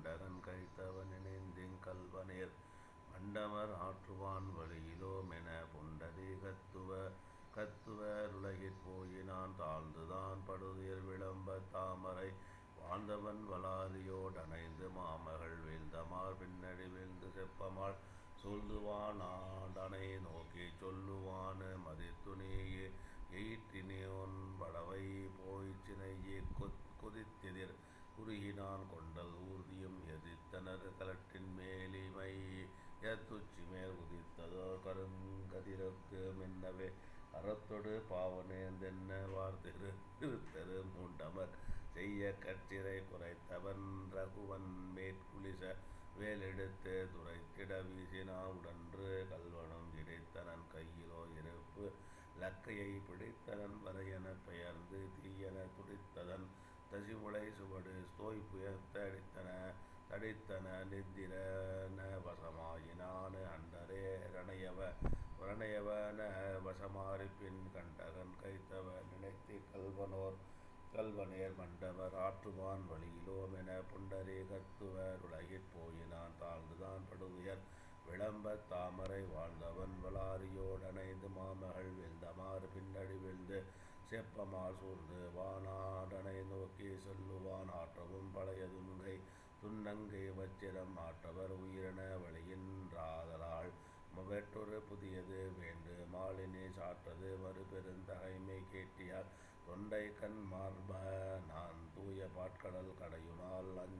கண்டகன் கைத்தவன் இணைந்திங் கல்வனேர் மண்டமர் ஆற்றுவான் வழியிலோமென புண்டரி கத்துவ ருலகிற் போயினான் தாழ்ந்துதான் படுதுயர் விளம்பத் தாமரை வாழ்ந்தவன் வளாரியோ டணைந்து மாமகள் வீழ்ந்தமார் பின்னடி வீழ்ந்து செப்பமால் சூழ்ந்துவான் ஆண்டனை நோக்கிச் சொல்லுவான் மதித்துணி எயிற்றினோன் வடவை போய்ச் சினையிற் குதித்தெதிர் குறுகினான் கொண்டல் ஊர்தியும் எதிர்த்தனர் களற்றின் மேலிமையத் துச்சிமேல் உதித்ததோர் கருங்கதிரொத்து மின்னவே அறத்தொடு பாவனேர்ந் தென்ன வார்திருத்தரு மூண்டமர் செய்யக் கற்சிறை குறைத்தவன் ரகுவன் மேற்குலிச வேலெடுத்து துரைத்திட வீசினான் உடன்று கள்வனும் இடைத்தனன் கையிலோ இருப்பு லக்கையைப் பிடித்தனன் வரையெனப் பெயர்ந்து தீயெனத் துடித்ததன் தசிமுலை சுவடு தோய்புயர்த்த தடித்தன நிந்திரன வசமாயினான் அண்டரே ரணயவன வசமாரிப்பின் கண்டகன் கைத்தவ நினைத்திக் கல்வனேர் மண்டமர் ஆற்றுவான் வழியிலோமென புண்டரி கத்துவ ருலகிற் போயினான் தாழ்ந்துதான் படுதுயர் விளம்பத் தாமரை வாழ்ந்தவன் வளாரியோ டணைந்து மாமகள் வீழ்ந்தமார் பின்னடி வீழ்ந்து செப்பமால் சூழ்ந்து வானாண்டனை நோக்கிச் சொல்லுவான் ஆற்றவும் பழைய துன்னங்கை வச்சிரம் ஆற்றவர் உயிரென வழியின் றாதலால் வேற்றொரு புதியது வேண்டு மாலினி சாற்றது மறுபெருந் தகைமை கேட்டியால் தொண்டைக்கண் மார்ப நான் தூய பாற்கடல் கடையுநாள்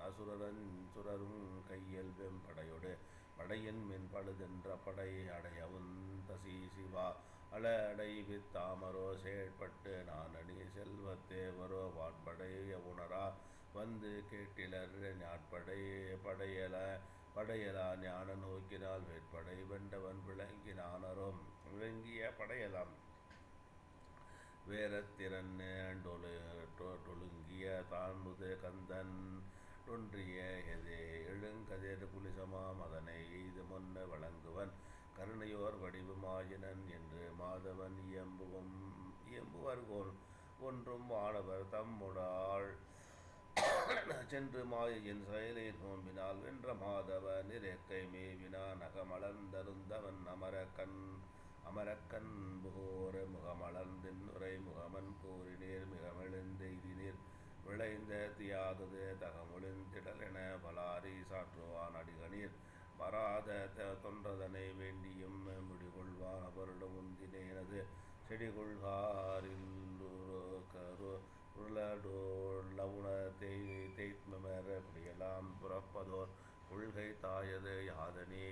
அசுரருஞ் கையில் வெம்படையொடு படையின்மின் பழுதென்ற படை அடையவுந் தசிசிவா அடைவித் தாமரோ செயற்பட்டு நாணனி செல்வத் தேவரோ வாட்படை யவுணரா வந்து கேட்டிலர் படையெலா ஞான நோக்கினால் வேட்படை வென்றவன் விளங்கிய படையெலாம் வேரத்திரண் டொழுங்கிய தான்முது கந்தன் டொன்றிய எழுங்கதிர் புலிசமாம் அதனை எய்துமொன்ன வழங்குவன் கருணையோர் வடிவு மாயினன் என்று மாதவன் இயம்புவர்கோன் ஒன்றும் வானவர் தம்மொடாள் சென்று மாயையின் செயலை நோம்பினால் வென்ற மாதவ நிரேக்கை மேவினான் அகமலர்ந் தருந்தவன் அமரக்கண் புகோர் முகமலர்ந் தின்னுரை முகமன் கூறினீர் மிகமெழுந் தெய்தினீர் விளைந்த தியாதது தகமொழிந் திடலென வளாரி சாற்றுவான் அடிகணீர் மறாத தொன்றதனை வேண்டியும் முடிகொள்வான் அவருட முந்தினேனது செடிகொள்கார் லவுணர் தேய்த்மெமர் பிடியெலாம் புறப்பதோர் கொள்கை தாயது யாதனே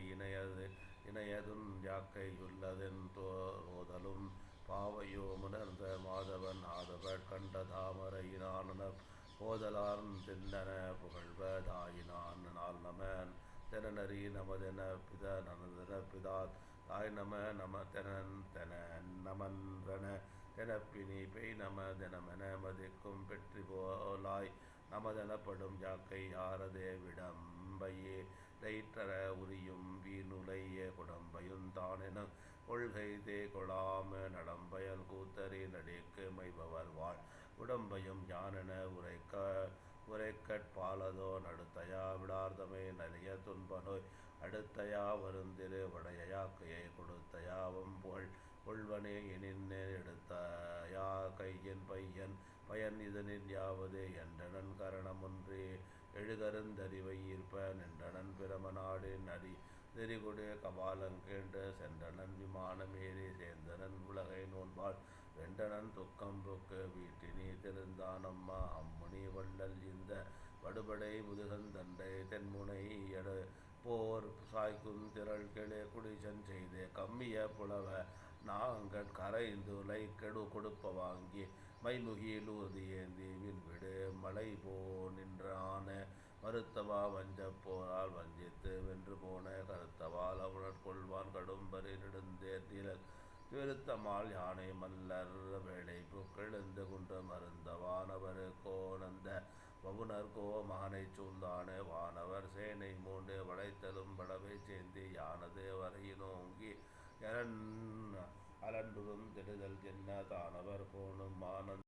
இணையதுன் யாக்கை யுள்ளதென் றோதலும் பாவையோ முணர்ந்த மாதவன் ஆதவட் கண்ட தாமரையினானப் போதலார்ந் தென்னென புகழ்வ தாயினான் நாள்நம தெனநரி நமதெனப் பிதாத் தாய்நம தெனமன்றன தெனப்பினி பெய்நம தெனமென மதிக்கும் பெற்றிபோலாய் நமதெனப்படும் யாக்கை யாரதே விடம்பையே யிற்றற உரியும் வீணுலை குடம்பையுந் தானெனுங் கொள்கை தேகொளாம் நடம்பயல் கூத்தரி நடிக்கு மைபவர்வாள் உடம்பையும் யானென உரைக்கட் பாலதோ நடுத்தயா விடார்தமை நலிய துன்பநோய் அடுத்தயா வருந்திரு வடைய யாக்கையை கொடுத்தயா வம்புகழ் கொள்வனே எனின் எடுத்தயா கையின் பயன் இதனின் யாவது என்றனன் கரணமொன்றி எழுகருந் தரிவை யீர்ப்ப நின்றனன் பிரம நாடின் நெறிகொடு கபாலங் கேண்டு சென்றனன் விமான மேறி சேர்ந்தனன் உலகை நோன்பால் வென்றனன் துக்கம் புக்கு வீட்டினி திருந்தான் அம்மா அம்முனி வள்ளல் இந்த வடுபடை முதுகந் தண்டை தென்முனை யடுபோர் சாய்க்குந் திரள்கெழு குடிசஞ் செய்து கம்மிய புலவ நாங்கட் கரைந்து லைக்கெடு கொடுப்ப வாங்கி மைமுகி லூர்தி ஏந்தி வில்விடு மலைபோ நின்றான் மறுத்தவா வஞ்சப் போரால் வஞ்சித்து வென்றுபோன கருத்தவால் அவுணர் கொள்வான் கடும்பரி நெடுந்தேர் நீழல் விருத்தமால் யானை மல்லர் வேலைபுக் கெழுந்து குன்று மருந்தவா னவர்கோ னந்த வவுணர்கோ மகனைச் சூழ்ந்தான் வானவர் சேனை மூண்டு வளைத்தலும் படவை சேந்தி யானது வரையினோங்கி அலண்டுறும் திடுதல் என்ன தானவர் கோனும் மானந்